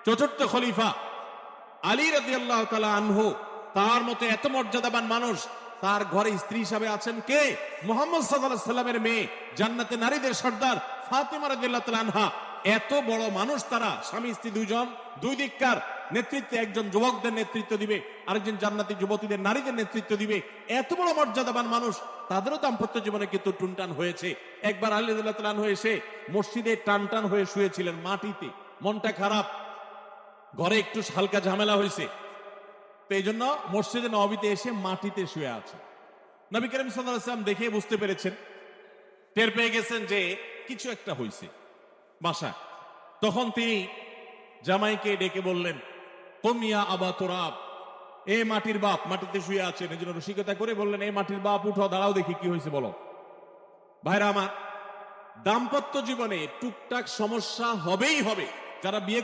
চতুর্থ খলিফা আলী রাদিয়াল্লাহু তাআলা আনহু, তার মতো এত মর্যাদাবান মানুষ, তার ঘরে স্ত্রী হিসাবে আছেন কে? মুহাম্মদ সাল্লাল্লাহু আলাইহি সাল্লামের মেয়ে, জান্নাতে নারীদের সর্দার ফাতিমা রাদিয়াল্লাহু তাআলা আনহা। এত বড় মানুষ তারা, স্বামী স্ত্রী দুইজন, দুই দিককার নেতৃত্বে, একজন যুবকদের নেতৃত্ব দিবে, আরেকজন জান্নাতি যুবতীদের, নারীদের নেতৃত্ব দিবে। এত বড় মর্যাদাবান মানুষ, তাদেরও দাম্পত্য জীবনে কিন্তু টুনটান হয়েছে। একবার আলী রাদিয়াল্লাহু তাআলা আনহু এসে মসজিদে টানটান হয়ে শুয়েছিলেন মাটিতে, মনটা খারাপ, ঘরে একটু হালকা ঝামেলা হয়েছে, তো এই জন্য মসজিদে নববীতে এসে মাটিতে শুয়ে আছে। নবী করিম সাল্লাল্লাহু আলাইহি ওয়াসাল্লাম দেখে বুঝতে পেরেছেন, টের পেয়ে গেছেন যে কিছু একটা হয়েছে বাসায়। তখন তিনি জামাইকে ডেকে বললেন, কুম ইয়া আবা তুরাব, এ মাটির বাপ, মাটিতে শুয়ে আছেন, এজন্য রসিকতা করে বললেন, এ মাটির বাপ উঠো, দাঁড়াও দেখি কি হয়েছে বলো। ভাইরা আমার, দাম্পত্য জীবনে টুকটাক সমস্যা হবেই হবে। যারা বিয়ে